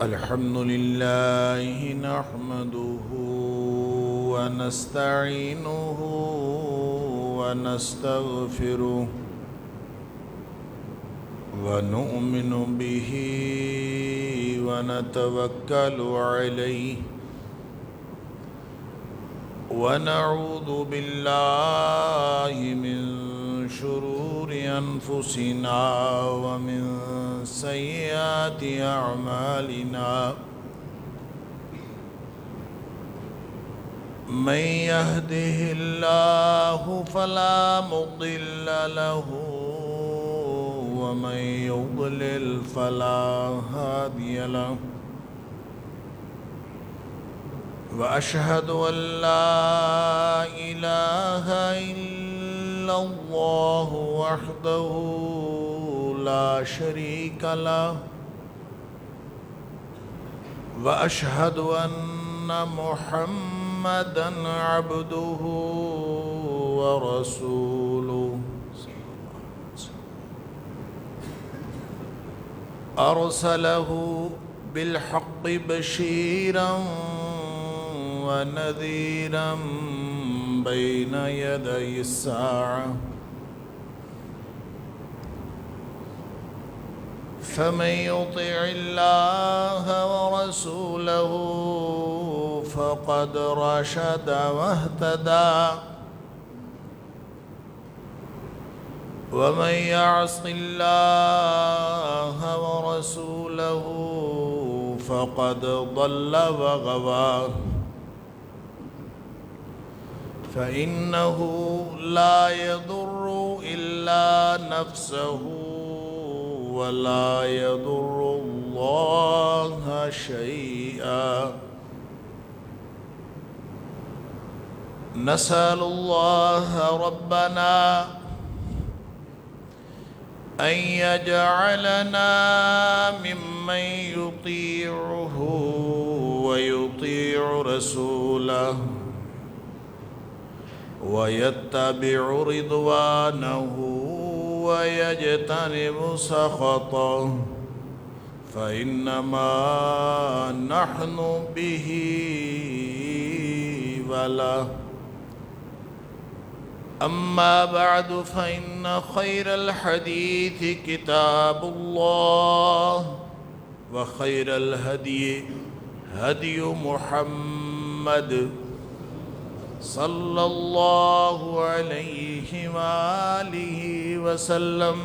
الحمد لله نحمده ونستعينه ونستغفره ونؤمن به ونتوكل عليه ونعوذ بالله من شرور أنفسنا ومن سيئات أعمالنا من يهده الله فلا مضل له ومن يضلل فلا هادي له وأشهد أن لا إله إلا الله وحده لا شريك له وأشهد أن محمدًا عبده ورسوله أرسله بالحق بشيرًا ونذيرًا بين يدي الساعة فمن يطع الله ورسوله فقد رشد واهتدى ومن يعص الله ورسوله فقد ضل وغوى فإنه لا يضر إلا نفسه ولا يضر الله شيئا نسأل الله ربنا أن يجعلنا ممن يطيعه ويطيع رسوله ويتبع رضوانه ويجتنب سخطه فإنما نحن به وله أما بعد فإن خير الحديث كتاب الله وخير الهدي هدي محمد صلى الله عليه وآله وسلم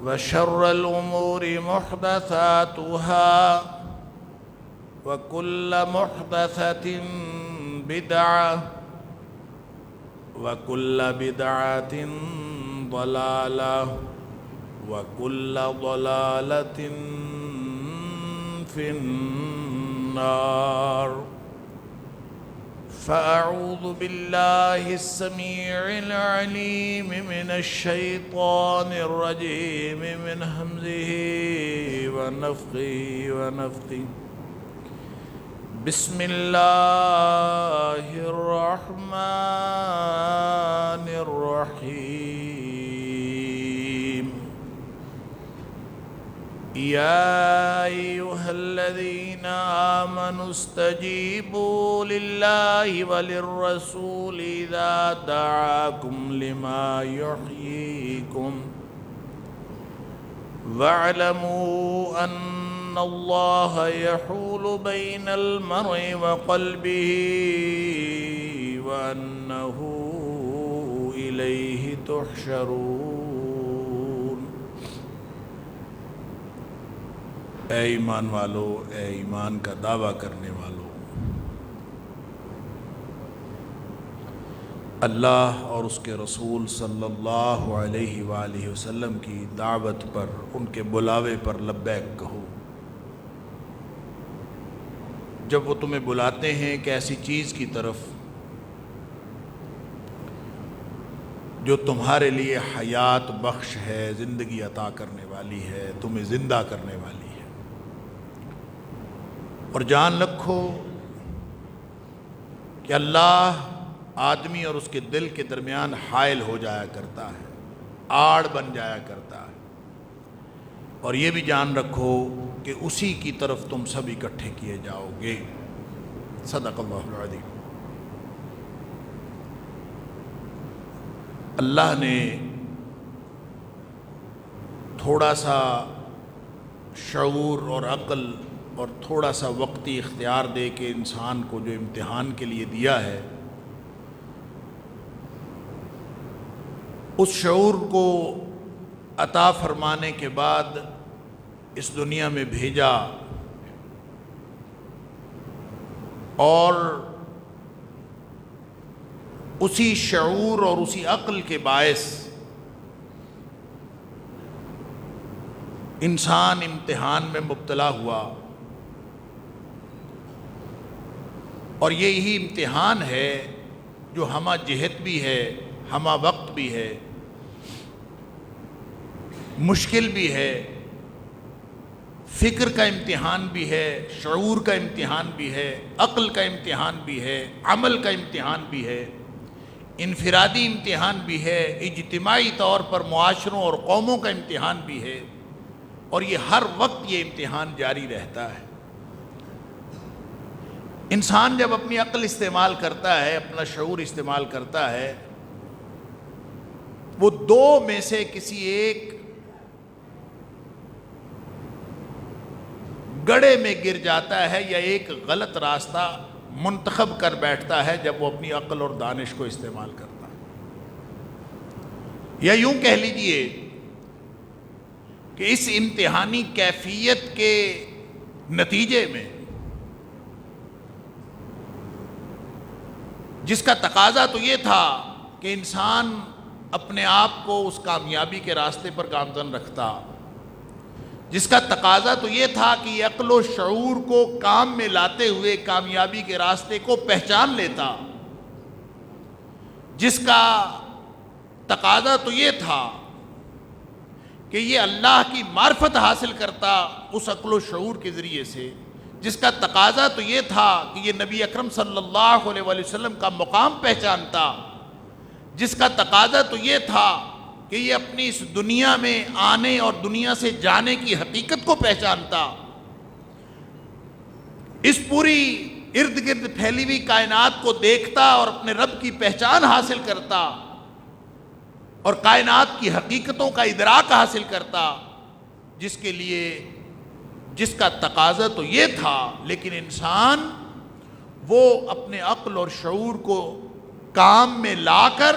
وشر الأمور محدثاتها وكل محدثة بدعة وكل بدعة ضلالة وكل ضلالة في النار فأعوذ بالله السميع العليم من الشيطان الرجيم من همزه ونفخه ونفثه بسم الله الرحمن الرحيم يا أيها الذين آمنوا استجيبوا لله وللرسول إذا دعاكم لما يحييكم واعلموا أن الله يحول بين المرء وقلبه وأنه إليه تحشرون اے ایمان والو، اے ایمان کا دعویٰ کرنے والو، اللہ اور اس کے رسول صلی اللہ علیہ وآلہ وسلم کی دعوت پر، ان کے بلاوے پر لبیک کہو۔ جب وہ تمہیں بلاتے ہیں ایک ایسی چیز کی طرف جو تمہارے لیے حیات بخش ہے، زندگی عطا کرنے والی ہے، تمہیں زندہ کرنے والی ہے، اور جان رکھو کہ اللہ آدمی اور اس کے دل کے درمیان حائل ہو جایا کرتا ہے، آڑ بن جایا کرتا ہے، اور یہ بھی جان رکھو کہ اسی کی طرف تم سب اکٹھے کیے جاؤ گے۔ صدق اللہ العظیم۔ اللہ نے تھوڑا سا شعور اور عقل اور تھوڑا سا وقتی اختیار دے کے انسان کو جو امتحان کے لیے دیا ہے، اس شعور کو عطا فرمانے کے بعد اس دنیا میں بھیجا، اور اسی شعور اور اسی عقل کے باعث انسان امتحان میں مبتلا ہوا، اور یہی امتحان ہے جو ہمہ جہت بھی ہے، ہمہ وقت بھی ہے، مشکل بھی ہے، فکر کا امتحان بھی ہے، شعور کا امتحان بھی ہے، عقل کا امتحان بھی ہے، عمل کا امتحان بھی ہے، انفرادی امتحان بھی ہے، اجتماعی طور پر معاشروں اور قوموں کا امتحان بھی ہے، اور یہ ہر وقت یہ امتحان جاری رہتا ہے۔ انسان جب اپنی عقل استعمال کرتا ہے، اپنا شعور استعمال کرتا ہے، وہ دو میں سے کسی ایک گڑھے میں گر جاتا ہے یا ایک غلط راستہ منتخب کر بیٹھتا ہے جب وہ اپنی عقل اور دانش کو استعمال کرتا ہے۔ یا یوں کہہ لیجئے کہ اس امتحانی کیفیت کے نتیجے میں جس کا تقاضا تو یہ تھا کہ انسان اپنے آپ کو اس کامیابی کے راستے پر گامزن رکھتا، جس کا تقاضا تو یہ تھا کہ یہ عقل و شعور کو کام میں لاتے ہوئے کامیابی کے راستے کو پہچان لیتا، جس کا تقاضا تو یہ تھا کہ یہ اللہ کی معرفت حاصل کرتا اس عقل و شعور کے ذریعے سے، جس کا تقاضا تو یہ تھا کہ یہ نبی اکرم صلی اللہ علیہ وسلم کا مقام پہچانتا، جس کا تقاضا تو یہ تھا کہ یہ اپنی اس دنیا میں آنے اور دنیا سے جانے کی حقیقت کو پہچانتا، اس پوری ارد گرد پھیلی ہوئی کائنات کو دیکھتا اور اپنے رب کی پہچان حاصل کرتا اور کائنات کی حقیقتوں کا ادراک حاصل کرتا، جس کے لیے جس کا تقاضا تو یہ تھا، لیکن انسان وہ اپنے عقل اور شعور کو کام میں لا کر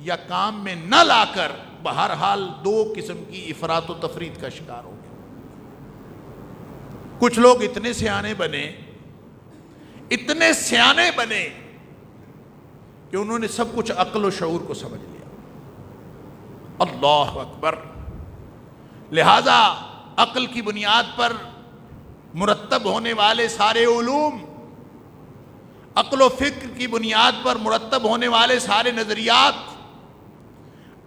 یا کام میں نہ لا کر بہرحال دو قسم کی افراط و تفریط کا شکار ہو گیا۔ کچھ لوگ اتنے سیانے بنے کہ انہوں نے سب کچھ عقل و شعور کو سمجھ لیا۔ اللہ اکبر۔ لہذا عقل کی بنیاد پر مرتب ہونے والے سارے علوم، عقل و فکر کی بنیاد پر مرتب ہونے والے سارے نظریات،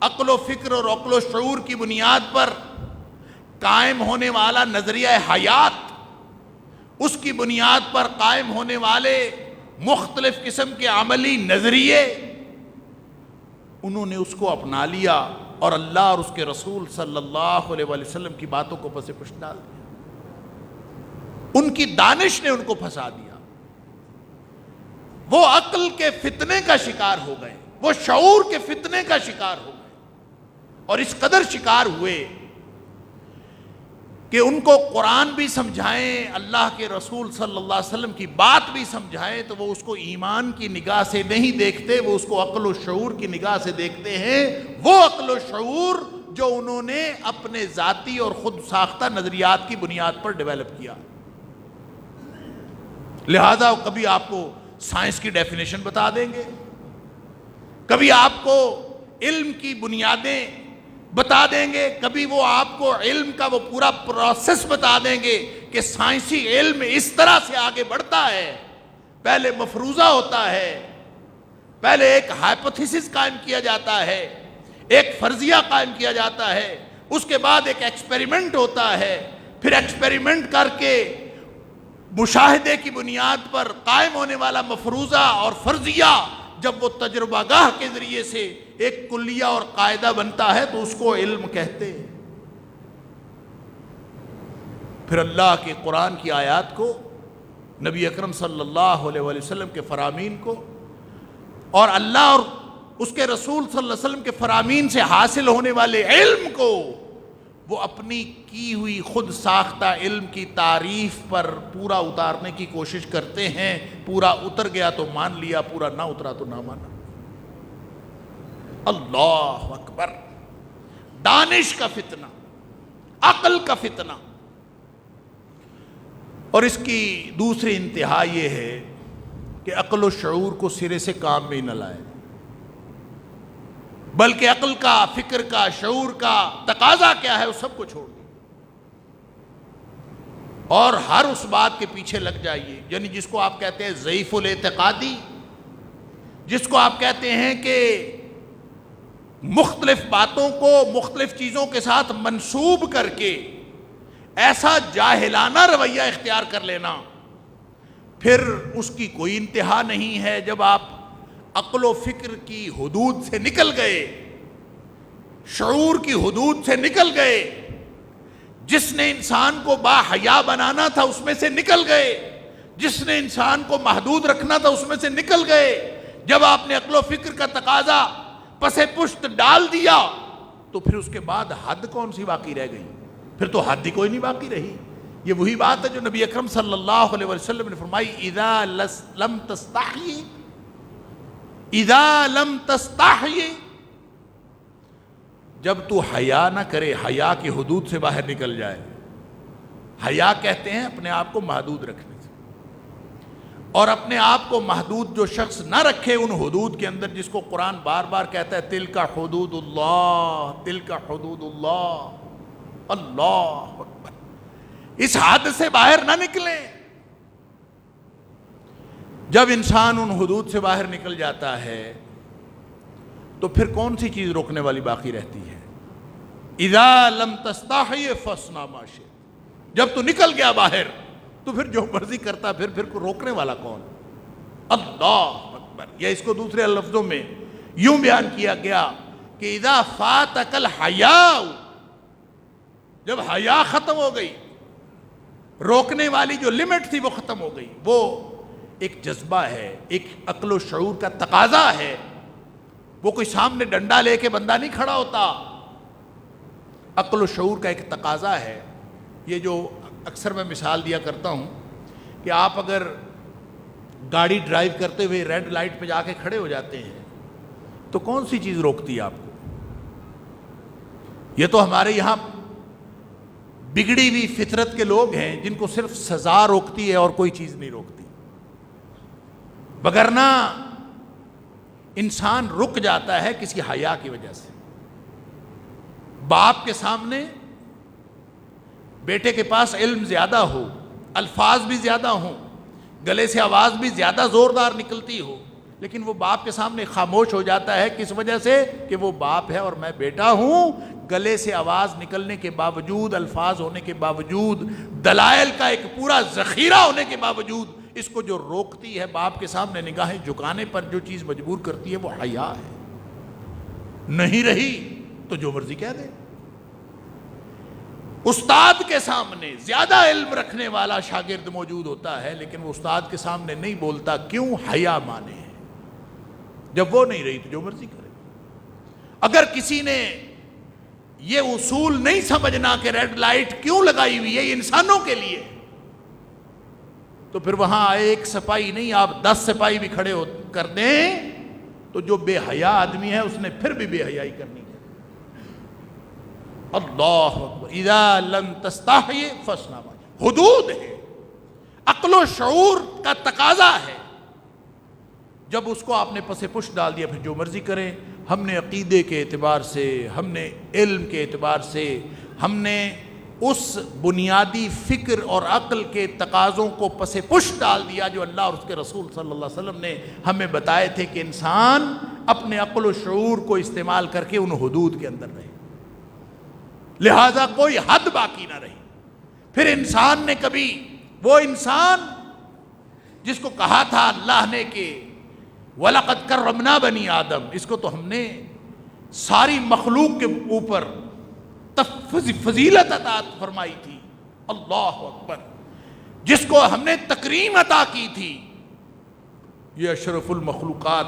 عقل و فکر اور عقل و شعور کی بنیاد پر قائم ہونے والا نظریہ حیات، اس کی بنیاد پر قائم ہونے والے مختلف قسم کے عملی نظریے، انہوں نے اس کو اپنا لیا اور اللہ اور اس کے رسول صلی اللہ علیہ وسلم کی باتوں کو پس پش ڈال دیا۔ ان کی دانش نے ان کو پھنسا دیا، وہ عقل کے فتنے کا شکار ہو گئے، وہ شعور کے فتنے کا شکار ہو گئے، اور اس قدر شکار ہوئے کہ ان کو قرآن بھی سمجھائیں، اللہ کے رسول صلی اللہ علیہ وسلم کی بات بھی سمجھائیں تو وہ اس کو ایمان کی نگاہ سے نہیں دیکھتے، وہ اس کو عقل و شعور کی نگاہ سے دیکھتے ہیں، وہ عقل و شعور جو انہوں نے اپنے ذاتی اور خود ساختہ نظریات کی بنیاد پر ڈیولپ کیا۔ لہذا کبھی آپ کو سائنس کی ڈیفینیشن بتا دیں گے، کبھی آپ کو علم کی بنیادیں بتا دیں گے، کبھی وہ آپ کو علم کا وہ پورا پروسیس بتا دیں گے کہ سائنسی علم اس طرح سے آگے بڑھتا ہے، پہلے مفروضہ ہوتا ہے، پہلے ایک ہائپوتھیسس قائم کیا جاتا ہے، ایک فرضیہ قائم کیا جاتا ہے، اس کے بعد ایک ایکسپیریمنٹ ہوتا ہے، پھر ایکسپیریمنٹ کر کے مشاہدے کی بنیاد پر قائم ہونے والا مفروضہ اور فرضیہ جب وہ تجربہ گاہ کے ذریعے سے ایک کلیہ اور قاعدہ بنتا ہے تو اس کو علم کہتے ہیں۔ پھر اللہ کے قرآن کی آیات کو، نبی اکرم صلی اللہ علیہ وآلہ وسلم کے فرامین کو، اور اللہ اور اس کے رسول صلی اللہ علیہ وسلم کے فرامین سے حاصل ہونے والے علم کو وہ اپنی کی ہوئی خود ساختہ علم کی تعریف پر پورا اتارنے کی کوشش کرتے ہیں. پورا اتر گیا تو مان لیا، پورا نہ اترا تو نہ مانا. اللہ اکبر. دانش کا فتنہ، عقل کا فتنہ. اور اس کی دوسری انتہا یہ ہے کہ عقل و شعور کو سرے سے کام میں نہ لائے، بلکہ عقل کا، فکر کا، شعور کا تقاضا کیا ہے وہ سب کو چھوڑ دیں اور ہر اس بات کے پیچھے لگ جائیے. یعنی جس کو آپ کہتے ہیں ضعیف الاعتقادی، جس کو آپ کہتے ہیں کہ مختلف باتوں کو مختلف چیزوں کے ساتھ منسوب کر کے ایسا جاہلانہ رویہ اختیار کر لینا، پھر اس کی کوئی انتہا نہیں ہے. جب آپ عقل و فکر کی حدود سے نکل گئے، شعور کی حدود سے نکل گئے، جس نے انسان کو با حیا بنانا تھا اس میں سے نکل گئے، جس نے انسان کو محدود رکھنا تھا اس میں سے نکل گئے. جب آپ نے عقل و فکر کا تقاضا پسے پشت ڈال دیا تو پھر اس کے بعد حد کون سی باقی رہ گئی؟ پھر تو حد ہی کوئی نہیں باقی رہی. یہ وہی بات ہے جو نبی اکرم صلی اللہ علیہ وسلم نے فرمائی، اذا لم تستحی، اذا لم تستحی، جب تو حیا نہ کرے، حیا کی حدود سے باہر نکل جائے. حیا کہتے ہیں اپنے آپ کو محدود رکھنے سے، اور اپنے آپ کو محدود جو شخص نہ رکھے ان حدود کے اندر، جس کو قرآن بار بار کہتا ہے تلک حدود اللہ، تلک حدود اللہ، اللہ اکبر، اس حد سے باہر نہ نکلیں. جب انسان ان حدود سے باہر نکل جاتا ہے تو پھر کون سی چیز روکنے والی باقی رہتی ہے؟ اذا لم تستحی فاصنع ما شئت، جب تو نکل گیا باہر تو پھر جو مرضی کرتا، پھر کو روکنے والا کون؟ اللہ اکبر. یا اس کو دوسرے لفظوں میں یوں بیان کیا گیا کہ اذا فاتک الحیاء، جب حیا ختم ہو گئی، روکنے والی جو لمٹ تھی وہ ختم ہو گئی. وہ ایک جذبہ ہے، ایک عقل و شعور کا تقاضا ہے. وہ کوئی سامنے ڈنڈا لے کے بندہ نہیں کھڑا ہوتا، عقل و شعور کا ایک تقاضا ہے. یہ جو اکثر میں مثال دیا کرتا ہوں کہ آپ اگر گاڑی ڈرائیو کرتے ہوئے ریڈ لائٹ پہ جا کے کھڑے ہو جاتے ہیں تو کون سی چیز روکتی ہے آپ کو؟ یہ تو ہمارے یہاں بگڑی ہوئی فطرت کے لوگ ہیں جن کو صرف سزا روکتی ہے اور کوئی چیز نہیں روکتی. وگرنہ انسان رک جاتا ہے کسی حیا کی وجہ سے. باپ کے سامنے بیٹے کے پاس علم زیادہ ہو، الفاظ بھی زیادہ ہوں، گلے سے آواز بھی زیادہ زوردار نکلتی ہو، لیکن وہ باپ کے سامنے خاموش ہو جاتا ہے. کس وجہ سے؟ کہ وہ باپ ہے اور میں بیٹا ہوں. گلے سے آواز نکلنے کے باوجود، الفاظ ہونے کے باوجود، دلائل کا ایک پورا ذخیرہ ہونے کے باوجود، اس کو جو روکتی ہے باپ کے سامنے نگاہیں جھکانے پر، جو چیز مجبور کرتی ہے وہ حیا ہے. نہیں رہی تو جو مرضی کہہ دے. استاد کے سامنے زیادہ علم رکھنے والا شاگرد موجود ہوتا ہے، لیکن وہ استاد کے سامنے نہیں بولتا. کیوں؟ حیا مانے ہیں. جب وہ نہیں رہی تو جو مرضی کرے. اگر کسی نے یہ اصول نہیں سمجھنا کہ ریڈ لائٹ کیوں لگائی ہوئی ہے، یہ انسانوں کے لیے، تو پھر وہاں ایک سپاہی نہیں، آپ 10 سپاہی بھی کھڑے کر دیں تو جو بے حیا آدمی ہے اس نے پھر بھی بے حیائی کرنی ہے. اللہ اکبر. اذا لم تستحی فاصنع ما شئت. حدود ہے، عقل و شعور کا تقاضا ہے. جب اس کو آپ نے پس پش ڈال دیا پھر جو مرضی کریں. ہم نے عقیدے کے اعتبار سے، ہم نے علم کے اعتبار سے، ہم نے اس بنیادی فکر اور عقل کے تقاضوں کو پس پش ڈال دیا جو اللہ اور اس کے رسول صلی اللہ علیہ وسلم نے ہمیں بتائے تھے کہ انسان اپنے عقل و شعور کو استعمال کر کے ان حدود کے اندر رہے. لہذا کوئی حد باقی نہ رہی. پھر انسان نے کبھی، وہ انسان جس کو کہا تھا اللہ نے کہ وَلَقَدْ كَرَّمْنَا بَنِي آدم، اس کو تو ہم نے ساری مخلوق کے اوپر فضیلت عطا فرمائی تھی، اللہ اکبر، جس کو ہم نے تکریم عطا کی تھی، یہ اشرف المخلوقات،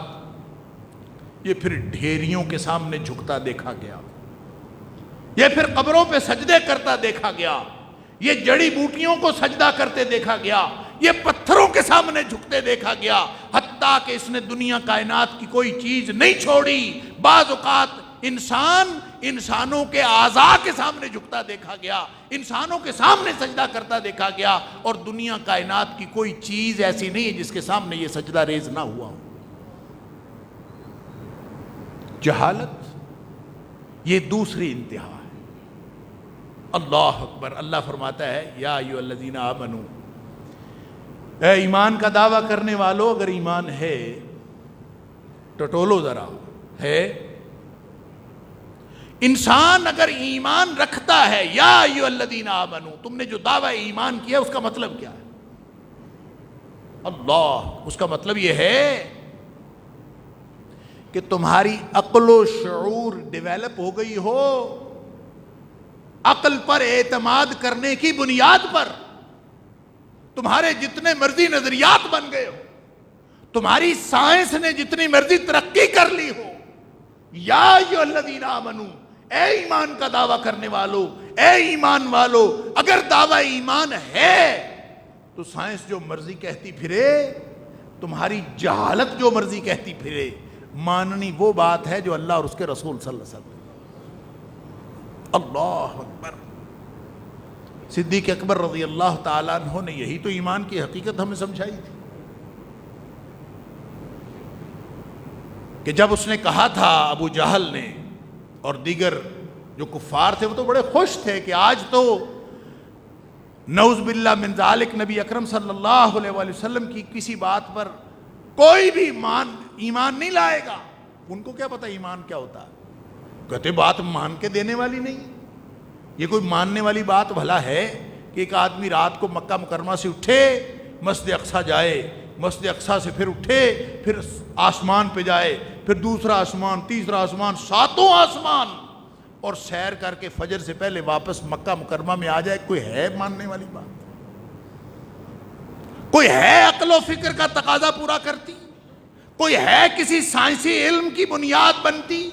یہ پھر ڈھیریوں کے سامنے جھکتا دیکھا گیا، یہ پھر قبروں پہ سجدے کرتا دیکھا گیا، یہ جڑی بوٹیوں کو سجدہ کرتے دیکھا گیا، یہ پتھروں کے سامنے جھکتے دیکھا گیا، حتیٰ کہ اس نے دنیا کائنات کی کوئی چیز نہیں چھوڑی۔ بعض اوقات انسانوں کے اعضاء کے سامنے جھکتا دیکھا گیا، انسانوں کے سامنے سجدہ کرتا دیکھا گیا، اور دنیا کائنات کی کوئی چیز ایسی نہیں ہے جس کے سامنے یہ سجدہ ریز نہ ہوا ہو۔ جہالت یہ دوسری انتہا ہے۔ اللہ اکبر، اللہ فرماتا ہے یا ایھا الذین آمنو، اے ایمان کا دعویٰ کرنے والو، اگر ایمان ہے ٹٹولو ذرا، ہے انسان اگر ایمان رکھتا ہے، یا ایھا الذین آمنو، تم نے جو دعویٰ ایمان کیا اس کا مطلب کیا ہے؟ اللہ، اس کا مطلب یہ ہے کہ تمہاری عقل و شعور ڈیویلپ ہو گئی ہو، عقل پر اعتماد کرنے کی بنیاد پر تمہارے جتنے مرضی نظریات بن گئے ہو، تمہاری سائنس نے جتنی مرضی ترقی کر لی ہو، یا ایھا الذین آمنو، اے ایمان کا دعویٰ کرنے والو، اے ایمان والو، اگر دعویٰ ایمان ہے تو سائنس جو مرضی کہتی پھرے، تمہاری جہالت جو مرضی کہتی پھرے، ماننی وہ بات ہے جو اللہ اور اس کے رسول صلی اللہ علیہ وسلم۔ اللہ اکبر۔ صدیق اکبر رضی اللہ تعالیٰ عنہ نے یہی تو ایمان کی حقیقت ہمیں سمجھائی تھی، کہ جب اس نے کہا تھا ابو جہل نے اور دیگر جو کفار تھے، وہ تو بڑے خوش تھے کہ آج تو نعوذ باللہ من ذالک نبی اکرم صلی اللہ علیہ وآلہ وسلم کی کسی بات پر کوئی بھی ایمان نہیں لائے گا۔ ان کو کیا پتا ایمان کیا ہوتا ہے؟ کہتے بات مان کے دینے والی نہیں، یہ کوئی ماننے والی بات بھلا ہے کہ ایک آدمی رات کو مکہ مکرمہ سے اٹھے، مسجد اقصیٰ جائے، مسجد اقصیٰ سے پھر اٹھے، پھر آسمان پہ جائے، پھر دوسرا آسمان، تیسرا آسمان، ساتوں آسمان، اور سیر کر کے فجر سے پہلے واپس مکہ مکرمہ میں آ جائے؟ کوئی ہے ماننے والی بات؟ کوئی ہے عقل و فکر کا تقاضا پورا کرتی؟ کوئی ہے کسی سائنسی علم کی بنیاد بنتی؟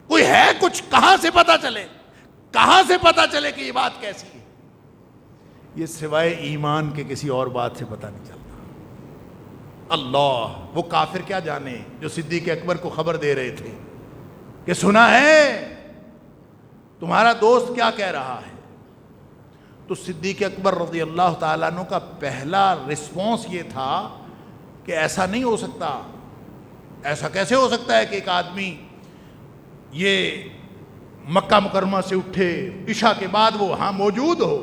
کوئی ہے کچھ؟ کہاں سے پتا چلے؟ کہاں سے پتا چلے کہ یہ بات کیسی ہے؟ یہ سوائے ایمان کے کسی اور بات سے پتا نہیں چلتا۔ اللہ، وہ کافر کیا جانے جو صدیق اکبر کو خبر دے رہے تھے کہ سنا ہے تمہارا دوست کیا کہہ رہا ہے؟ تو صدیق اکبر رضی اللہ تعالیٰ عنہ کا پہلا رسپانس یہ تھا کہ ایسا نہیں ہو سکتا، ایسا کیسے ہو سکتا ہے کہ ایک آدمی یہ مکہ مکرمہ سے اٹھے، عشاء کے بعد وہ وہاں موجود ہو،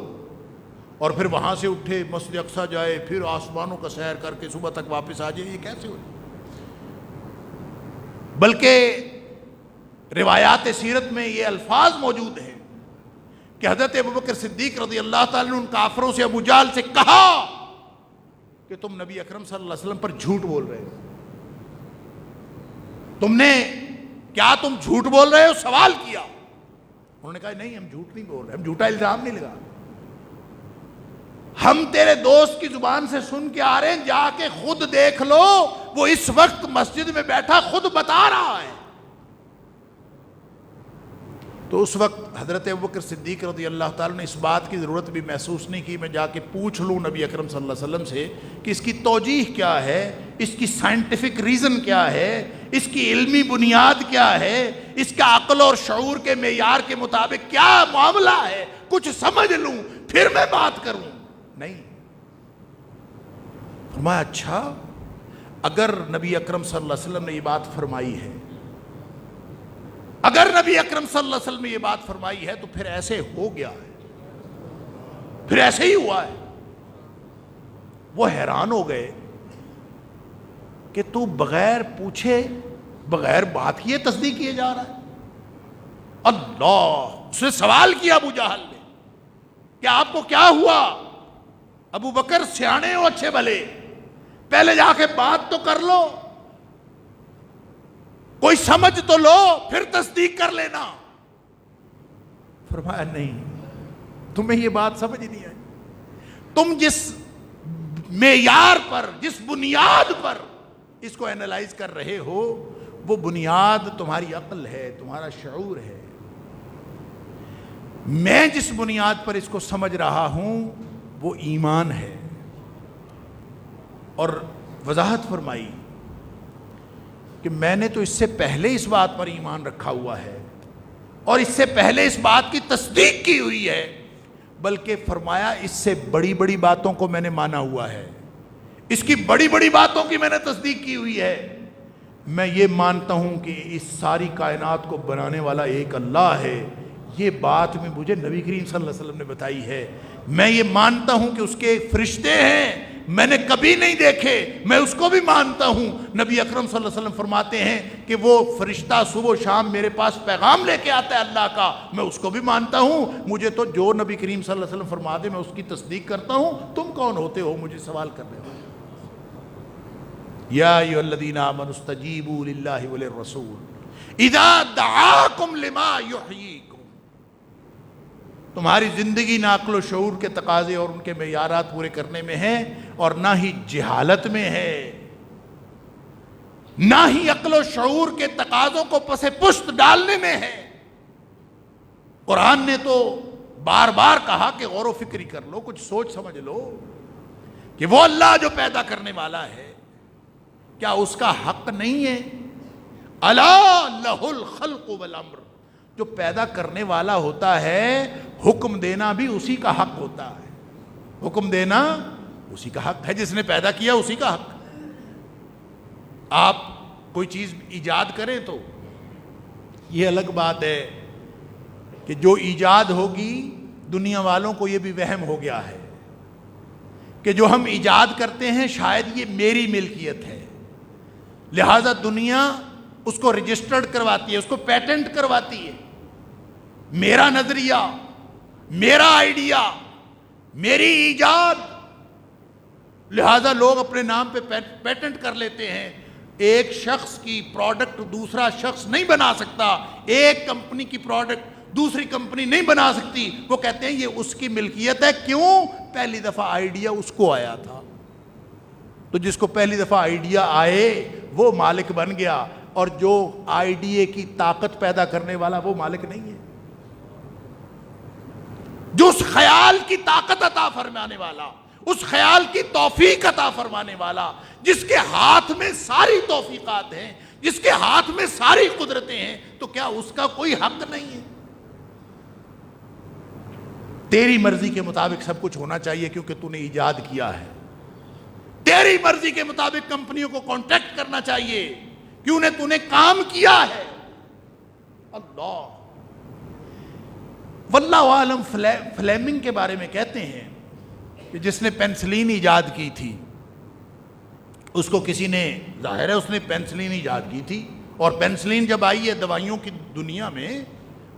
اور پھر وہاں سے اٹھے مسجد اقصیٰ جائے، پھر آسمانوں کا سیر کر کے صبح تک واپس آ جائے؟ یہ کیسے ہو؟ بلکہ روایات سیرت میں یہ الفاظ موجود ہیں کہ حضرت ابوبکر صدیق رضی اللہ تعالیٰ نے ان کافروں سے، ابو جہل سے کہا کہ تم نبی اکرم صلی اللہ علیہ وسلم پر جھوٹ بول رہے ہو، کیا تم جھوٹ بول رہے ہو؟ سوال کیا۔ انہوں نے کہا نہیں، ہم جھوٹ نہیں بول رہے، ہم جھوٹا الزام نہیں لگا، ہم تیرے دوست کی زبان سے سن کے آ رہے ہیں، جا کے خود دیکھ لو، وہ اس وقت مسجد میں بیٹھا خود بتا رہا ہے۔ تو اس وقت حضرت ابوبکر صدیق رضی اللہ تعالیٰ نے اس بات کی ضرورت بھی محسوس نہیں کی میں جا کے پوچھ لوں نبی اکرم صلی اللہ علیہ وسلم سے کہ اس کی توجیہ کیا ہے، اس کی سائنٹیفک ریزن کیا ہے، اس کی علمی بنیاد کیا ہے، اس کا عقل اور شعور کے معیار کے مطابق کیا معاملہ ہے، کچھ سمجھ لوں پھر میں بات کروں۔ نہیں، فرمایا اچھا اگر نبی اکرم صلی اللہ علیہ وسلم نے یہ بات فرمائی ہے، اگر نبی اکرم صلی اللہ علیہ وسلم نے یہ بات فرمائی ہے تو پھر ایسے ہو گیا ہے، پھر ایسے ہی ہوا ہے۔ وہ حیران ہو گئے کہ تو بغیر پوچھے بغیر بات کیے تصدیق کیے جا رہا ہے۔ اللہ، اس نے سوال کیا ابو جہل نے کہ آپ کو کیا ہوا؟ ابو بکر سیانے ہو اچھے بھلے، پہلے جا کے بات تو کر لو، کوئی سمجھ تو لو، پھر تصدیق کر لینا۔ فرمایا نہیں، تمہیں یہ بات سمجھ نہیں آئی؟ تم جس معیار پر، جس بنیاد پر اس کو اینالائز کر رہے ہو، وہ بنیاد تمہاری عقل ہے، تمہارا شعور ہے۔ میں جس بنیاد پر اس کو سمجھ رہا ہوں وہ ایمان ہے۔ اور وضاحت فرمائی کہ میں نے تو اس سے پہلے اس بات پر ایمان رکھا ہوا ہے اور اس سے پہلے اس بات کی تصدیق کی ہوئی ہے، بلکہ فرمایا اس سے بڑی بڑی باتوں کو میں نے مانا ہوا ہے، اس کی بڑی بڑی باتوں کی میں نے تصدیق کی ہوئی ہے۔ میں یہ مانتا ہوں کہ اس ساری کائنات کو بنانے والا ایک اللہ ہے، یہ بات میں مجھے نبی کریم صلی اللہ علیہ وسلم نے بتائی ہے۔ میں یہ مانتا ہوں کہ اس کے فرشتے ہیں، میں نے کبھی نہیں دیکھے، میں اس کو بھی مانتا ہوں۔ نبی اکرم صلی اللہ علیہ وسلم فرماتے ہیں کہ وہ فرشتہ صبح و شام میرے پاس پیغام لے کے آتا ہے اللہ کا، میں اس کو بھی مانتا ہوں۔ مجھے تو جو نبی کریم صلی اللہ علیہ وسلم فرما دے میں اس کی تصدیق کرتا ہوں۔ تم کون ہوتے ہو مجھے سوال کر رہے ہو؟ یا ایھا الذین آمنوا استجیبوا للہ وللرسول اذا دعاکم لما یحییکم۔ تمہاری زندگی نہ عقل و شعور کے تقاضے اور ان کے معیارات پورے کرنے میں ہے، اور نہ ہی جہالت میں ہے، نہ ہی عقل و شعور کے تقاضوں کو پس پشت ڈالنے میں ہے۔ قرآن نے تو بار بار کہا کہ غور و فکری کر لو، کچھ سوچ سمجھ لو کہ وہ اللہ جو پیدا کرنے والا ہے، کیا اس کا حق نہیں ہے؟ الا لہ الخلق والامر، جو پیدا کرنے والا ہوتا ہے حکم دینا بھی اسی کا حق ہوتا ہے، حکم دینا اسی کا حق ہے، جس نے پیدا کیا اسی کا حق۔ آپ کوئی چیز ایجاد کریں تو یہ الگ بات ہے کہ جو ایجاد ہوگی دنیا والوں کو یہ بھی وہم ہو گیا ہے کہ جو ہم ایجاد کرتے ہیں شاید یہ میری ملکیت ہے، لہذا دنیا اس کو رجسٹرڈ کرواتی ہے، اس کو پیٹنٹ کرواتی ہے۔ میرا نظریہ، میرا آئیڈیا، میری ایجاد، لہذا لوگ اپنے نام پہ پیٹنٹ کر لیتے ہیں۔ ایک شخص کی پروڈکٹ دوسرا شخص نہیں بنا سکتا، ایک کمپنی کی پروڈکٹ دوسری کمپنی نہیں بنا سکتی۔ وہ کہتے ہیں یہ اس کی ملکیت ہے، کیوں؟ پہلی دفعہ آئیڈیا اس کو آیا تھا، تو جس کو پہلی دفعہ آئیڈیا آئے وہ مالک بن گیا، اور جو آئیڈیا کی طاقت پیدا کرنے والا وہ مالک نہیں ہے۔ جو اس خیال کی طاقت عطا فرمانے والا، اس خیال کی توفیق عطا فرمانے والا، جس کے ہاتھ میں ساری توفیقات ہیں، جس کے ہاتھ میں ساری قدرتیں ہیں، تو کیا اس کا کوئی حق نہیں ہے؟ تیری مرضی کے مطابق سب کچھ ہونا چاہیے کیونکہ تو نے ایجاد کیا ہے۔ تیری مرضی کے مطابق کمپنیوں کو کانٹیکٹ کرنا چاہیے کیوں نے تو نے کام کیا ہے۔ اللہ واللہ عالم۔ فلیمنگ کے بارے میں کہتے ہیں کہ جس نے پینسلین ایجاد کی تھی، اس کو کسی نے، ظاہر ہے اس نے پینسلین ایجاد کی تھی، اور پینسلین جب آئی ہے دوائیوں کی دنیا میں،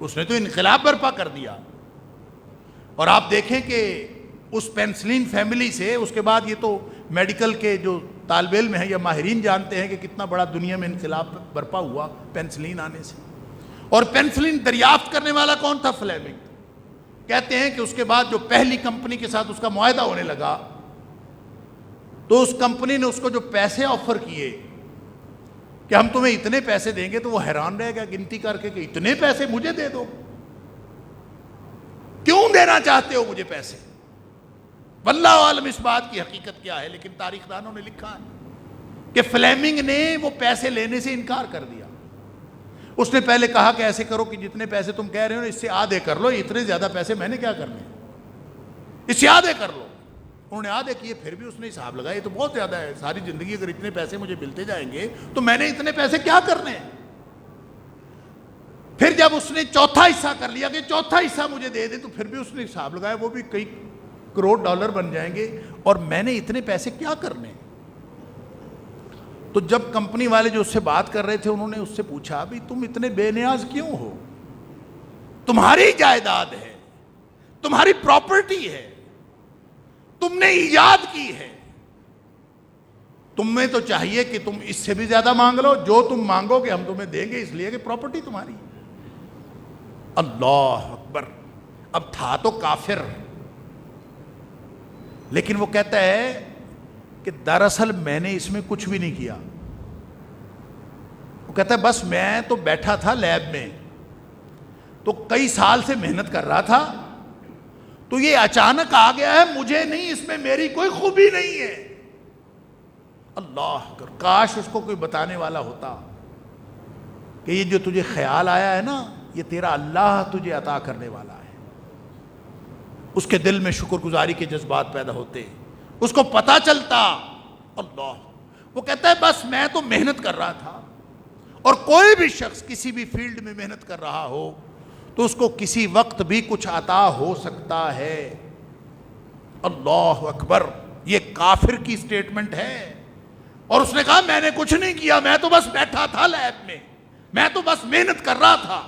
اس نے تو انقلاب برپا کر دیا۔ اور آپ دیکھیں کہ اس پینسلین فیملی سے اس کے بعد یہ تو میڈیکل کے جو طالب علم ہیں یا ماہرین جانتے ہیں کہ کتنا بڑا دنیا میں انقلاب برپا ہوا پینسلین آنے سے۔ اور پینسلین دریافت کرنے والا کون تھا؟ فلیمنگ۔ کہتے ہیں کہ اس کے بعد جو پہلی کمپنی کے ساتھ اس کا معاہدہ ہونے لگا، تو اس کمپنی نے اس کو جو پیسے آفر کیے کہ ہم تمہیں اتنے پیسے دیں گے، تو وہ حیران رہ گیا گنتی کر کے کہ اتنے پیسے مجھے دے دو، کیوں دینا چاہتے ہو مجھے پیسے؟ واللہ عالم اس بات کی حقیقت کیا ہے، لیکن تاریخ دانوں نے لکھا ہے کہ فلیمنگ نے وہ پیسے لینے سے انکار کر دیا۔ اس نے پہلے کہا کہ ایسے کرو کہ جتنے پیسے تم کہہ رہے ہو اس سے آدھے کر لو، اتنے زیادہ پیسے میں نے کیا کرنے، اس سے آدھے کر لو۔ انہوں نے آدھے کیے، پھر بھی اس نے حساب لگایا یہ تو بہت زیادہ ہے، ساری زندگی اگر اتنے پیسے مجھے ملتے جائیں گے تو میں نے اتنے پیسے کیا کرنے ہیں۔ پھر جب اس نے چوتھا حصہ کر لیا کہ چوتھا حصہ مجھے دے دے، تو پھر بھی اس نے حساب لگایا وہ بھی کئی کروڑ ڈالر بن جائیں گے، اور میں نے اتنے پیسے کیا کرنے۔ تو جب کمپنی والے جو اس سے بات کر رہے تھے انہوں نے اس سے پوچھا بھی تم اتنے بے نیاز کیوں ہو؟ تمہاری جائیداد ہے، تمہاری پراپرٹی ہے، تم نے ایجاد کی ہے، تمہیں تو چاہیے کہ تم اس سے بھی زیادہ مانگ لو، جو تم مانگو گے ہم تمہیں دیں گے، اس لیے کہ پراپرٹی تمہاری۔ اللہ اکبر۔ اب تھا تو کافر، لیکن وہ کہتا ہے کہ دراصل میں نے اس میں کچھ بھی نہیں کیا. وہ کہتا ہے بس میں تو بیٹھا تھا لیب میں، تو کئی سال سے محنت کر رہا تھا، تو یہ اچانک آ گیا ہے، مجھے نہیں، اس میں میری کوئی خوبی نہیں ہے. اللہ اکبر، کاش اس کو کوئی بتانے والا ہوتا کہ یہ جو تجھے خیال آیا ہے نا، یہ تیرا اللہ تجھے عطا کرنے والا ہے. اس کے دل میں شکر گزاری کے جذبات پیدا ہوتے، اس کو پتہ چلتا. اللہ، وہ کہتا ہے بس میں تو محنت کر رہا تھا، اور کوئی بھی شخص کسی بھی فیلڈ میں محنت کر رہا ہو تو اس کو کسی وقت بھی کچھ عطا ہو سکتا ہے. اللہ اکبر، یہ کافر کی سٹیٹمنٹ ہے. اور اس نے کہا میں نے کچھ نہیں کیا، میں تو بس بیٹھا تھا لیب میں، میں تو بس محنت کر رہا تھا،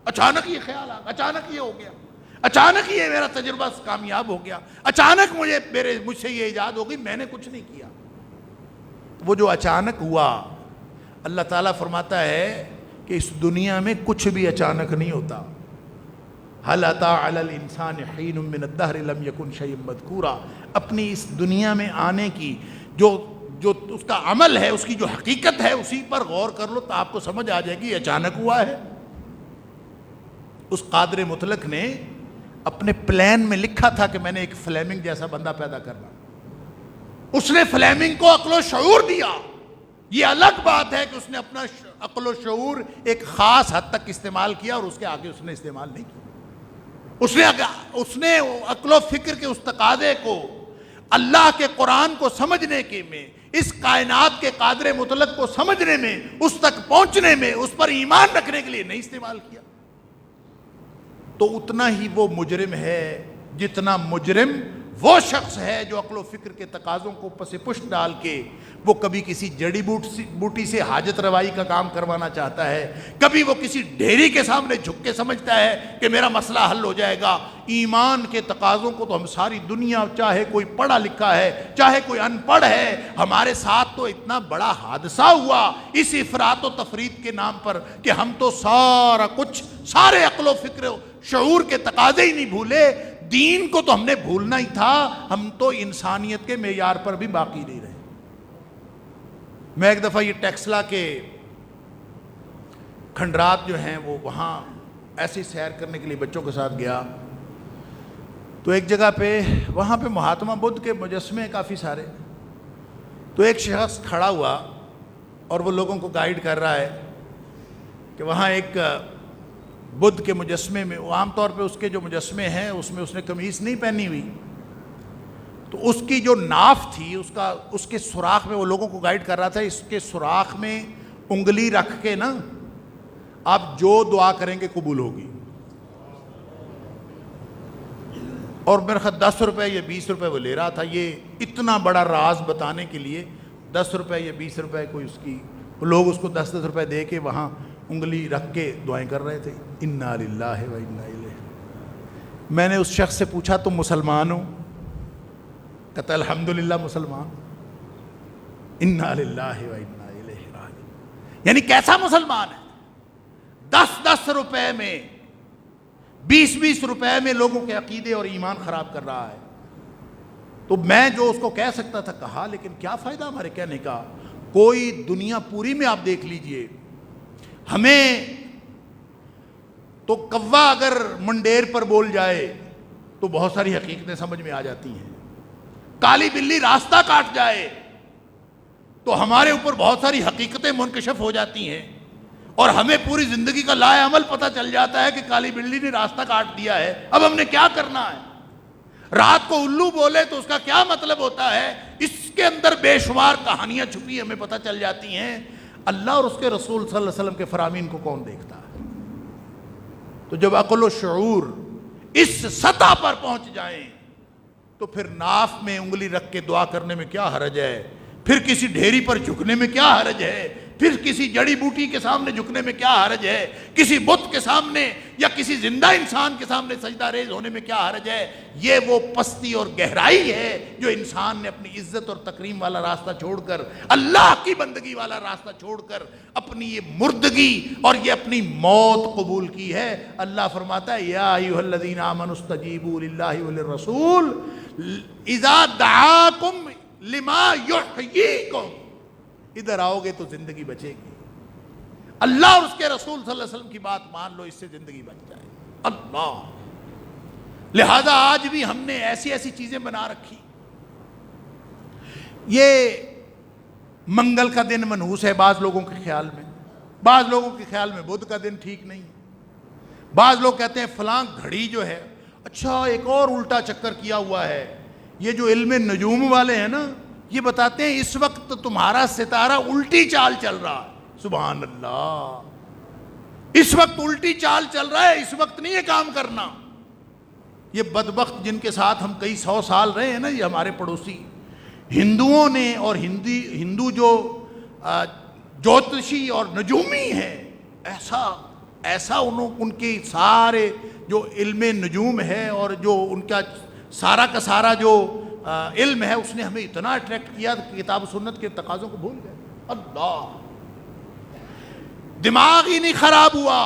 اچانک یہ خیال آ گیا، اچانک یہ ہو گیا، اچانک یہ میرا تجربہ کامیاب ہو گیا، اچانک مجھ سے یہ ایجاد ہو گئی، میں نے کچھ نہیں کیا. وہ جو اچانک ہوا، اللہ تعالیٰ فرماتا ہے کہ اس دنیا میں کچھ بھی اچانک نہیں ہوتا. هل أتى على الإنسان حين من الدهر لم يكن شيئا مذكورا. اپنی اس دنیا میں آنے کی جو اس کا عمل ہے، اس کی جو حقیقت ہے، اسی پر غور کر لو تو آپ کو سمجھ آ جائے گی اچانک ہوا ہے. اس قادر مطلق نے اپنے پلان میں لکھا تھا کہ میں نے ایک فلیمنگ جیسا بندہ پیدا کرنا. اس نے فلیمنگ کو عقل و شعور دیا. یہ الگ بات ہے کہ اس نے اپنا عقل و شعور ایک خاص حد تک استعمال کیا اور اس کے آگے اس نے استعمال نہیں کیا. اس نے عقل و فکر کے اس تقاضے کو اللہ کے قرآن کو سمجھنے کے میں، اس کائنات کے قادر مطلق کو سمجھنے میں، اس تک پہنچنے میں، اس پر ایمان رکھنے کے لیے نہیں استعمال کیا. تو اتنا ہی وہ مجرم ہے جتنا مجرم وہ شخص ہے جو عقل و فکر کے تقاضوں کو پس پشت ڈال کے وہ کبھی کسی جڑی بوٹی سے حاجت روائی کا کام کروانا چاہتا ہے، کبھی وہ کسی ڈھیری کے سامنے جھک کے سمجھتا ہے کہ میرا مسئلہ حل ہو جائے گا. ایمان کے تقاضوں کو تو ہم ساری دنیا، چاہے کوئی پڑھا لکھا ہے چاہے کوئی ان پڑھ ہے، ہمارے ساتھ تو اتنا بڑا حادثہ ہوا اس افراط و تفریط کے نام پر کہ ہم تو سارا کچھ، سارے عقل و فکر و شعور کے تقاضے ہی نہیں بھولے. دین کو تو ہم نے بھولنا ہی تھا، ہم تو انسانیت کے معیار پر بھی باقی نہیں رہے. میں ایک دفعہ یہ ٹیکسلا کے کھنڈرات جو ہیں وہ وہاں ایسی سیر کرنے کے لیے بچوں کے ساتھ گیا، تو ایک جگہ پہ وہاں پہ مہاتما بدھ کے مجسمے کافی سارے. تو ایک شخص کھڑا ہوا اور وہ لوگوں کو گائیڈ کر رہا ہے کہ وہاں ایک بدھ کے مجسمے میں، عام طور پہ اس کے جو مجسمے ہیں اس میں اس نے قمیص نہیں پہنی ہوئی، تو اس کی جو ناف تھی اس کے سوراخ میں وہ لوگوں کو گائیڈ کر رہا تھا، اس کے سوراخ میں انگلی رکھ کے نا آپ جو دعا کریں گے قبول ہوگی. اور میرے خیال 10 روپے یا 20 روپے وہ لے رہا تھا. یہ اتنا بڑا راز بتانے کے لیے 10 روپے یا 20 روپے کوئی اس کی، لوگ اس کو 10 روپے دے کے وہاں انگلی رکھ کے دعائیں کر رہے تھے. انا للہ و انا الیہ. میں نے اس شخص سے پوچھا تم مسلمان ہو؟ کہتا الحمدللہ مسلمان. انا للہ و انا الیہ راجعون. یعنی کیسا مسلمان ہے؟ 10 روپے میں، 20 روپے میں لوگوں کے عقیدے اور ایمان خراب کر رہا ہے. تو میں جو اس کو کہہ سکتا تھا کہا، لیکن کیا فائدہ ہمارے کہنے کا. کوئی دنیا پوری میں آپ دیکھ لیجئے، ہمیں تو کوا اگر منڈیر پر بول جائے تو بہت ساری حقیقتیں سمجھ میں آ جاتی ہیں. کالی بلی راستہ کاٹ جائے تو ہمارے اوپر بہت ساری حقیقتیں منکشف ہو جاتی ہیں، اور ہمیں پوری زندگی کا لائے عمل پتہ چل جاتا ہے کہ کالی بلی نے راستہ کاٹ دیا ہے، اب ہم نے کیا کرنا ہے. رات کو الو بولے تو اس کا کیا مطلب ہوتا ہے، اس کے اندر بے شمار کہانیاں چھپی ہمیں پتہ چل جاتی ہیں. اللہ اور اس کے رسول صلی اللہ علیہ وسلم کے فرامین کو کون دیکھتا ہے؟ تو جب عقل و شعور اس سطح پر پہنچ جائیں تو پھر ناف میں انگلی رکھ کے دعا کرنے میں کیا حرج ہے، پھر کسی ڈھیری پر جھکنے میں کیا حرج ہے، پھر کسی جڑی بوٹی کے سامنے جھکنے میں کیا حرج ہے؟ کسی بت کے سامنے یا کسی زندہ انسان کے سامنے سجدہ ریز ہونے میں کیا حرج ہے؟ یہ وہ پستی اور گہرائی ہے جو انسان نے اپنی عزت اور تکریم والا راستہ چھوڑ کر، اللہ کی بندگی والا راستہ چھوڑ کر اپنی یہ مردگی اور یہ اپنی موت قبول کی ہے۔ اللہ فرماتا ہے یا ایھا الذین آمنوا استجیبوا للہ وللرسول اذا دعاکم لما یحییکم، ادھر آؤ گے تو زندگی بچے گی، اللہ اور اس کے رسول صلی اللہ علیہ وسلم کی بات مان لو، اس سے زندگی بچ جائے۔ اللہ، لہذا آج بھی ہم نے ایسی ایسی چیزیں بنا رکھی۔ یہ منگل کا دن منحوس ہے بعض لوگوں کے خیال میں، بعض لوگوں کے خیال میں بدھ کا دن ٹھیک نہیں، بعض لوگ کہتے ہیں فلاں گھڑی جو ہے، اچھا ایک اور الٹا چکر کیا ہوا ہے، یہ جو علم نجوم والے ہیں نا، یہ بتاتے ہیں اس وقت تمہارا ستارہ الٹی چال چل رہا ہے۔ سبحان اللہ، اس وقت الٹی چال چل رہا ہے، اس وقت نہیں یہ کام کرنا۔ یہ بدبخت جن کے ساتھ ہم کئی 100 سال رہے ہیں نا، یہ ہمارے پڑوسی ہندوؤں نے، اور ہندو جو جوتشی اور نجومی ہیں، ایسا ان کے سارے جو علم نجوم ہے اور جو ان کا سارا کا سارا جو علم ہے، اس نے ہمیں اتنا اٹریکٹ کیا کہ کتاب و سنت کے تقاضوں کو بھول گئے۔ اللہ، دماغ ہی نہیں خراب ہوا،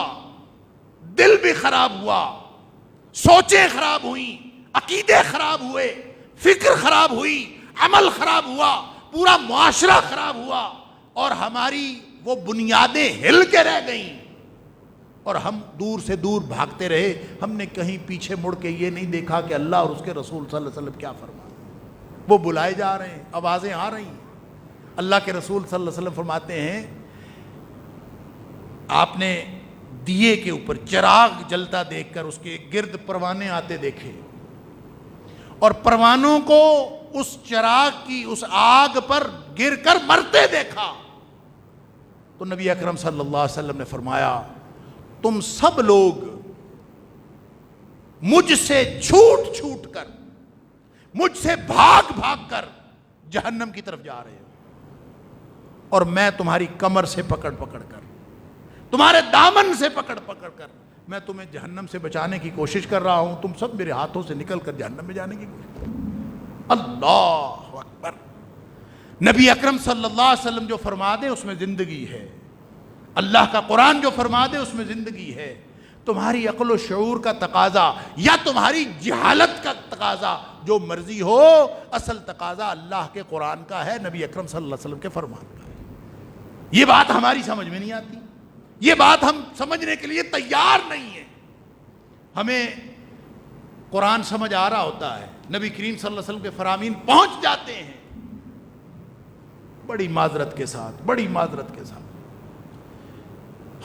دل بھی خراب ہوا، سوچیں خراب ہوئیں، عقیدے خراب ہوئے، فکر خراب ہوئی، عمل خراب ہوا، پورا معاشرہ خراب ہوا، اور ہماری وہ بنیادیں ہل کے رہ گئیں، اور ہم دور سے دور بھاگتے رہے۔ ہم نے کہیں پیچھے مڑ کے یہ نہیں دیکھا کہ اللہ اور اس کے رسول صلی اللہ علیہ وسلم کیا فرماتے۔ وہ بلائے جا رہے ہیں، آوازیں آ رہی ہیں۔ اللہ کے رسول صلی اللہ علیہ وسلم فرماتے ہیں، آپ نے دیے کے اوپر چراغ جلتا دیکھ کر اس کے گرد پروانے آتے دیکھے، اور پروانوں کو اس چراغ کی اس آگ پر گر کر مرتے دیکھا، تو نبی اکرم صلی اللہ علیہ وسلم نے فرمایا، تم سب لوگ مجھ سے چھوٹ چھوٹ کر، مجھ سے بھاگ بھاگ کر جہنم کی طرف جا رہے ہو، اور میں تمہاری کمر سے پکڑ پکڑ کر، تمہارے دامن سے پکڑ پکڑ کر میں تمہیں جہنم سے بچانے کی کوشش کر رہا ہوں، تم سب میرے ہاتھوں سے نکل کر جہنم میں جانے کی کوشش کر۔ اللہ اکبر، نبی اکرم صلی اللہ علیہ وسلم جو فرما دے اس میں زندگی ہے، اللہ کا قرآن جو فرما دے اس میں زندگی ہے۔ تمہاری عقل و شعور کا تقاضا یا تمہاری جہالت کا تقاضا، جو مرضی ہو، اصل تقاضا اللہ کے قرآن کا ہے، نبی اکرم صلی اللہ علیہ وسلم کے فرمان کا ہے۔ یہ بات ہماری سمجھ میں نہیں آتی، یہ بات ہم سمجھنے کے لیے تیار نہیں ہیں۔ ہمیں قرآن سمجھ آ رہا ہوتا ہے، نبی کریم صلی اللہ علیہ وسلم کے فرامین پہنچ جاتے ہیں، بڑی معذرت کے ساتھ، بڑی معذرت کے ساتھ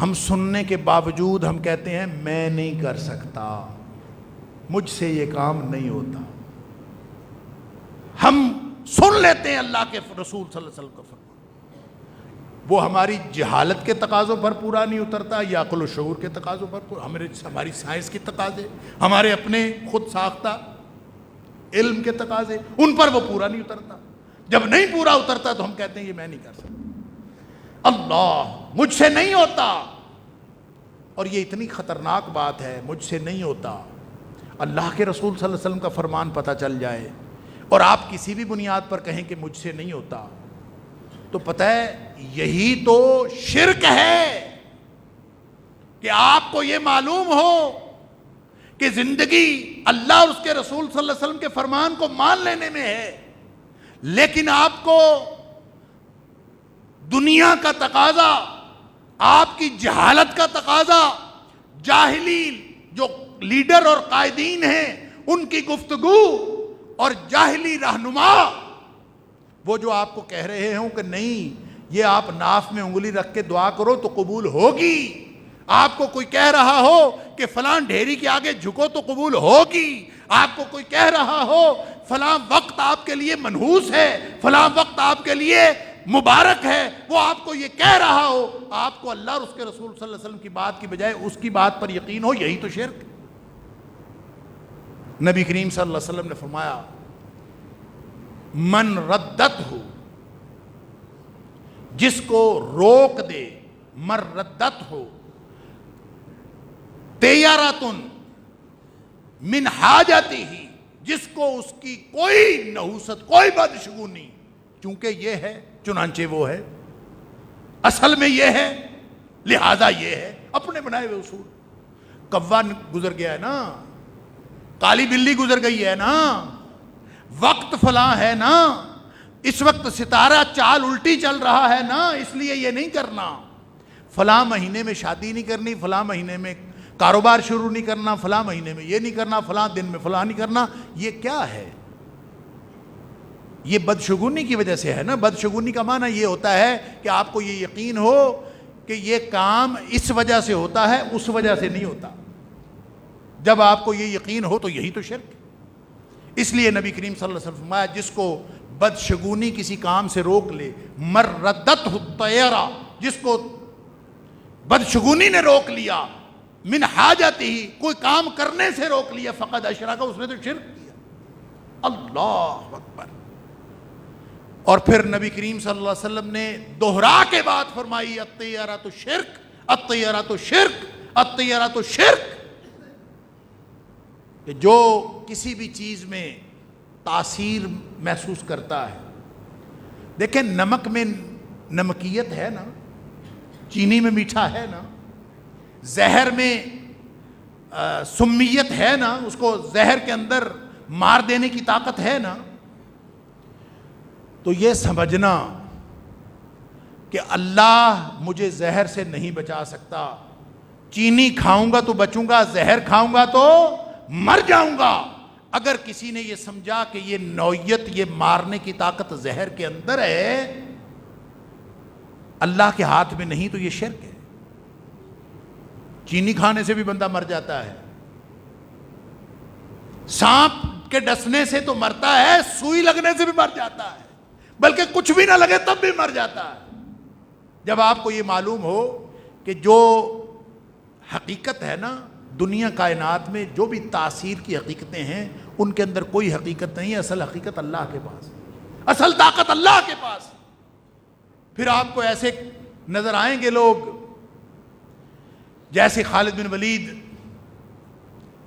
ہم سننے کے باوجود ہم کہتے ہیں میں نہیں کر سکتا، مجھ سے یہ کام نہیں ہوتا۔ ہم سن لیتے ہیں اللہ کے رسول صلی اللہ علیہ وسلم کا فرمان، وہ ہماری جہالت کے تقاضوں پر پورا نہیں اترتا، یا عقل و شعور کے تقاضوں پر، ہماری سائنس کی تقاضے، ہمارے اپنے خود ساختہ علم کے تقاضے، ان پر وہ پورا نہیں اترتا۔ جب نہیں پورا اترتا تو ہم کہتے ہیں یہ میں نہیں کر سکتا، اللہ مجھ سے نہیں ہوتا۔ اور یہ اتنی خطرناک بات ہے، مجھ سے نہیں ہوتا۔ اللہ کے رسول صلی اللہ علیہ وسلم کا فرمان پتہ چل جائے اور آپ کسی بھی بنیاد پر کہیں کہ مجھ سے نہیں ہوتا، تو پتہ ہے یہی تو شرک ہے، کہ آپ کو یہ معلوم ہو کہ زندگی اللہ اور اس کے رسول صلی اللہ علیہ وسلم کے فرمان کو مان لینے میں ہے، لیکن آپ کو دنیا کا تقاضا، آپ کی جہالت کا تقاضا، جاہلی جو لیڈر اور قائدین ہیں ان کی گفتگو اور جاہلی رہنما، وہ جو آپ کو کہہ رہے ہوں کہ نہیں یہ آپ ناف میں انگلی رکھ کے دعا کرو تو قبول ہوگی، آپ کو کوئی کہہ رہا ہو کہ فلاں ڈھیری کے آگے جھکو تو قبول ہوگی، آپ کو کوئی کہہ رہا ہو فلاں وقت آپ کے لیے منحوس ہے، فلاں وقت آپ کے لیے مبارک ہے، وہ آپ کو یہ کہہ رہا ہو، آپ کو اللہ اور اس کے رسول صلی اللہ علیہ وسلم کی بات کی بجائے اس کی بات پر یقین ہو، یہی تو شرک۔ نبی کریم صلی اللہ علیہ وسلم نے فرمایا، من ردت ہو جس کو روک دے، مردت ہو، تیارتن من حاجتی ہی، جس کو اس کی کوئی نحوست، کوئی بدشگونی، چونکہ یہ ہے چنانچہ وہ ہے، اصل میں یہ ہے لہذا یہ ہے، اپنے بنائے ہوئے اصول۔ کوا گزر گیا ہے نا، کالی بلی گزر گئی ہے نا، وقت فلاں ہے نا، اس وقت ستارہ چال الٹی چل رہا ہے نا، اس لیے یہ نہیں کرنا، فلاں مہینے میں شادی نہیں کرنی، فلاں مہینے میں کاروبار شروع نہیں کرنا، فلاں مہینے میں یہ نہیں کرنا، فلاں دن میں فلاں نہیں کرنا۔ یہ کیا ہے؟ یہ بدشگونی کی وجہ سے ہے نا۔ بدشگونی کا معنی یہ ہوتا ہے کہ آپ کو یہ یقین ہو کہ یہ کام اس وجہ سے ہوتا ہے، اس وجہ سے نہیں ہوتا۔ جب آپ کو یہ یقین ہو تو یہی تو شرک ہے۔ اس لیے نبی کریم صلی اللہ علیہ وسلم فرمایا، جس کو بدشگونی کسی کام سے روک لے، مردت الطیرہ، جس کو بدشگونی نے روک لیا، من حاجتی ہی، کوئی کام کرنے سے روک لیا، فقد اشرک، اس نے تو شرک کیا۔ اللہ اکبر۔ اور پھر نبی کریم صلی اللہ علیہ وسلم نے دوہرا کے بات فرمائی، الطیرۃ شرک، الطیرۃ شرک، الطیرۃ شرک، کہ جو کسی بھی چیز میں تاثیر محسوس کرتا ہے۔ دیکھیں نمک میں نمکیت ہے نا، چینی میں میٹھا ہے نا، زہر میں سمیت ہے نا، اس کو زہر کے اندر مار دینے کی طاقت ہے نا۔ تو یہ سمجھنا کہ اللہ مجھے زہر سے نہیں بچا سکتا، چینی کھاؤں گا تو بچوں گا، زہر کھاؤں گا تو مر جاؤں گا، اگر کسی نے یہ سمجھا کہ یہ نوعیت، یہ مارنے کی طاقت زہر کے اندر ہے، اللہ کے ہاتھ میں نہیں، تو یہ شرک ہے۔ چینی کھانے سے بھی بندہ مر جاتا ہے، سانپ کے ڈسنے سے تو مرتا ہے، سوئی لگنے سے بھی مر جاتا ہے، بلکہ کچھ بھی نہ لگے تب بھی مر جاتا ہے۔ جب آپ کو یہ معلوم ہو کہ جو حقیقت ہے نا دنیا کائنات میں، جو بھی تاثیر کی حقیقتیں ہیں، ان کے اندر کوئی حقیقت نہیں ہے، اصل حقیقت اللہ کے پاس، اصل طاقت اللہ کے پاس۔ پھر آپ کو ایسے نظر آئیں گے لوگ جیسے خالد بن ولید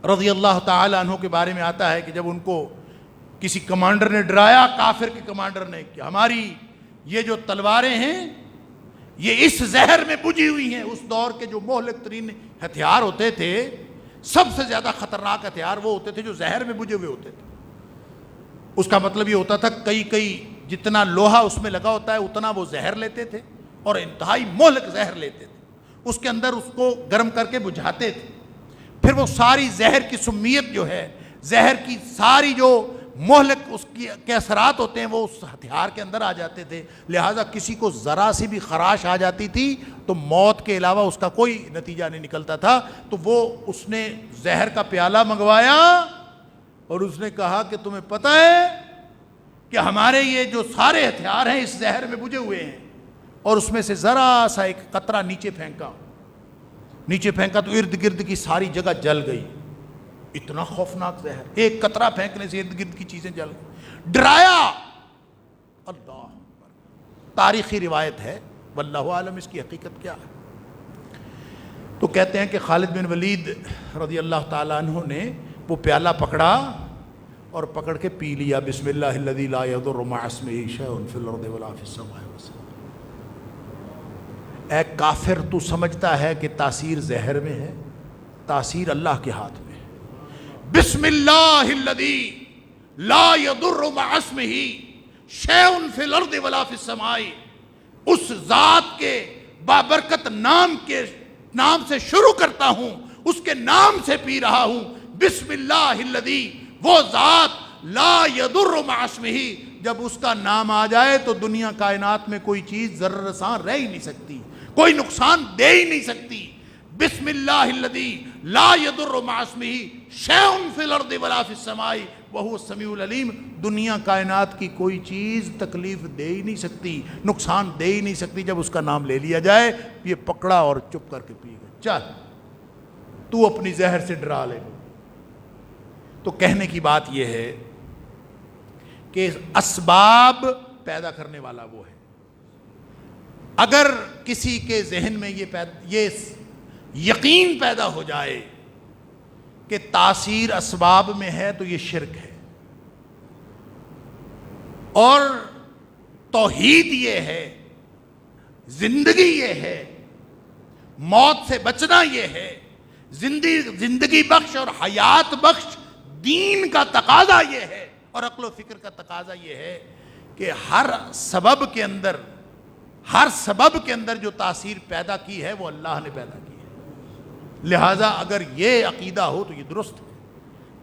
رضی اللہ تعالی عنہ کے بارے میں آتا ہے کہ جب ان کو کسی کمانڈر نے ڈرایا، کافر کے کمانڈر نے، کہ ہماری یہ جو تلواریں ہیں یہ اس زہر میں بجھی ہوئی ہیں۔ اس دور کے جو مہلک ترین ہتھیار ہوتے تھے، سب سے زیادہ خطرناک ہتھیار وہ ہوتے تھے جو زہر میں بجھے ہوئے ہوتے تھے۔ اس کا مطلب یہ ہوتا تھا کئی جتنا لوہا اس میں لگا ہوتا ہے اتنا وہ زہر لیتے تھے، اور انتہائی مہلک زہر لیتے تھے، اس کے اندر اس کو گرم کر کے بجھاتے تھے، پھر وہ ساری زہر کی سمیت جو ہے، زہر کی ساری جو مہلک اس کے اثرات ہوتے ہیں وہ اس ہتھیار کے اندر آ جاتے تھے۔ لہٰذا کسی کو ذرا سی بھی خراش آ جاتی تھی تو موت کے علاوہ اس کا کوئی نتیجہ نہیں نکلتا تھا۔ تو وہ اس نے زہر کا پیالہ منگوایا اور اس نے کہا کہ تمہیں پتہ ہے کہ ہمارے یہ جو سارے ہتھیار ہیں اس زہر میں بجھے ہوئے ہیں، اور اس میں سے ذرا سا ایک قطرہ نیچے پھینکا تو ارد گرد کی ساری جگہ جل گئی۔ اتنا خوفناک زہر، ایک قطرہ پھینکنے سے ارد گرد کی چیزیں جل گئی، ڈرایا۔ اللہ، تاریخی روایت ہے، واللہ عالم اس کی حقیقت کیا ہے۔ تو کہتے ہیں کہ خالد بن ولید رضی اللہ تعالیٰ عنہ نے وہ پیالہ پکڑا اور پکڑ کے پی لیا، بسم اللہ الذی لا یضر مع اسمہ شیء فی الارض ولا فی السماء۔ اے کافر، تو سمجھتا ہے کہ تاثیر زہر میں ہے؟ تاثیر اللہ کے ہاتھ میں ہے۔ بسم اللہ الذی لا یضر مع اسمہ شیء فی الارض ولا فی السماء، اس ذات کے بابرکت نام سے شروع کرتا ہوں، اس کے نام سے پی رہا ہوں۔ بسم اللہ الذی، وہ ذات لا یضر مع اسمہ، جب اس کا نام آ جائے تو دنیا کائنات میں کوئی چیز ذرہ رساں رہ ہی نہیں سکتی، کوئی نقصان دے ہی نہیں سکتی۔ بسم اللہ الذی لا یضر مع اسمہ شیء فی الارض ولا فی السماء وہو السمیع العلیم، دنیا کائنات کی کوئی چیز تکلیف دے ہی نہیں سکتی، نقصان دے ہی نہیں سکتی جب اس کا نام لے لیا جائے۔ یہ پکڑا اور چپ کر کے پی گئے۔ چل تو اپنی زہر سے ڈرا لے۔ تو کہنے کی بات یہ ہے کہ اسباب پیدا کرنے والا وہ ہے، اگر کسی کے ذہن میں یہ یقین پیدا ہو جائے کہ تاثیر اسباب میں ہے تو یہ شرک ہے، اور توحید یہ ہے، زندگی یہ ہے، موت سے بچنا یہ ہے، زندگی بخش اور حیات بخش دین کا تقاضا یہ ہے، اور عقل و فکر کا تقاضا یہ ہے کہ ہر سبب کے اندر جو تاثیر پیدا کی ہے وہ اللہ نے پیدا کی ہے۔ لہٰذا اگر یہ عقیدہ ہو تو یہ درست ہے۔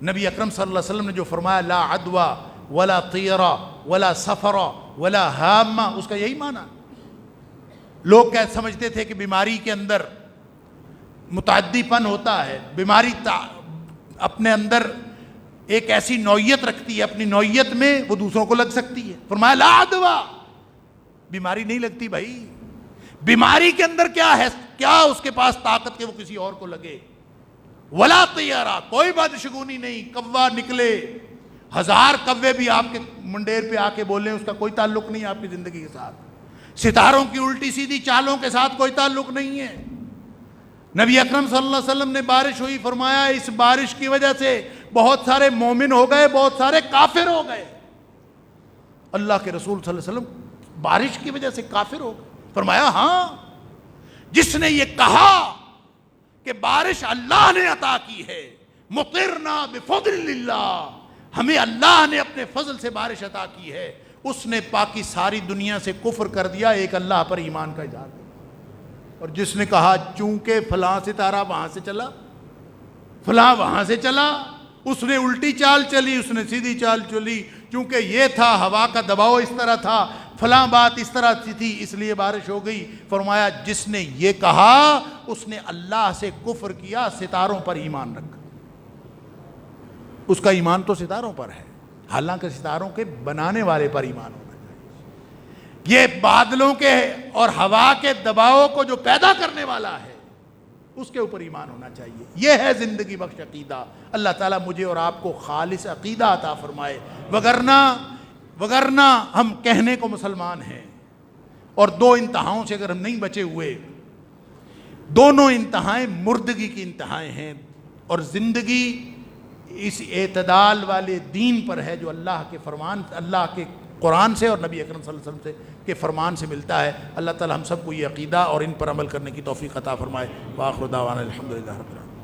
نبی اکرم صلی اللہ علیہ وسلم نے جو فرمایا لا عدوى ولا طیرہ ولا سفر ولا ہامہ، اس کا یہی معنی ہے۔ لوگ کیا سمجھتے تھے کہ بیماری کے اندر متعدی پن ہوتا ہے، بیماری اپنے اندر ایک ایسی نوعیت رکھتی ہے، اپنی نوعیت میں وہ دوسروں کو لگ سکتی ہے۔ فرمایا لا عدوى، بیماری نہیں لگتی بھائی، بیماری کے اندر کیا ہے، کیا اس کے پاس طاقت کہ وہ کسی اور کو لگے۔ ولا طیرہ، کوئی بدشگونی نہیں، کوا نکلے، 1000 کوے بھی آپ کے منڈیر پہ آ کے بولیں، اس کا کوئی تعلق نہیں آپ کی زندگی کے ساتھ۔ ستاروں کی الٹی سیدھی چالوں کے ساتھ کوئی تعلق نہیں ہے۔ نبی اکرم صلی اللہ علیہ وسلم نے بارش ہوئی، فرمایا اس بارش کی وجہ سے بہت سارے مومن ہو گئے، بہت سارے کافر ہو گئے۔ اللہ کے رسول صلی اللہ علیہ وسلم بارش کی وجہ سے کافر ہو گئے؟ فرمایا ہاں، جس نے یہ کہا کہ بارش اللہ نے عطا کی ہے، مطرنا بفضل اللہ، ہمیں اللہ نے اپنے فضل سے بارش عطا کی ہے، اس نے باقی ساری دنیا سے کفر کر دیا، ایک اللہ پر ایمان کا اظہار کیا۔ اور جس نے کہا چونکہ فلاں ستارہ وہاں سے چلا، فلاں وہاں سے چلا، اس نے الٹی چال چلی، اس نے سیدھی چال چلی، چونکہ یہ تھا، ہوا کا دباؤ اس طرح تھا، فلاں بات اس طرح تھی، اس لیے بارش ہو گئی۔ فرمایا جس نے یہ کہا اس نے اللہ سے کفر کیا، ستاروں پر ایمان رکھا۔ اس کا ایمان تو ستاروں پر ہے، حالانکہ ستاروں کے بنانے والے پر ایمان ہونا چاہیے۔ یہ بادلوں کے اور ہوا کے دباؤ کو جو پیدا کرنے والا ہے اس کے اوپر ایمان ہونا چاہیے۔ یہ ہے زندگی بخش عقیدہ۔ اللہ تعالیٰ مجھے اور آپ کو خالص عقیدہ عطا فرمائے، وگرنہ ہم کہنے کو مسلمان ہیں، اور دو انتہاؤں سے اگر ہم نہیں بچے ہوئے، دونوں انتہائیں مردگی کی انتہائیں ہیں، اور زندگی اس اعتدال والے دین پر ہے جو اللہ کے فرمان، اللہ کے قرآن سے اور نبی اکرم صلی اللہ علیہ وسلم کے فرمان سے ملتا ہے۔ اللہ تعالی ہم سب کو یہ عقیدہ اور ان پر عمل کرنے کی توفیق عطا فرمائے۔ وآخر دعوانا الحمدللہ رب العالمین۔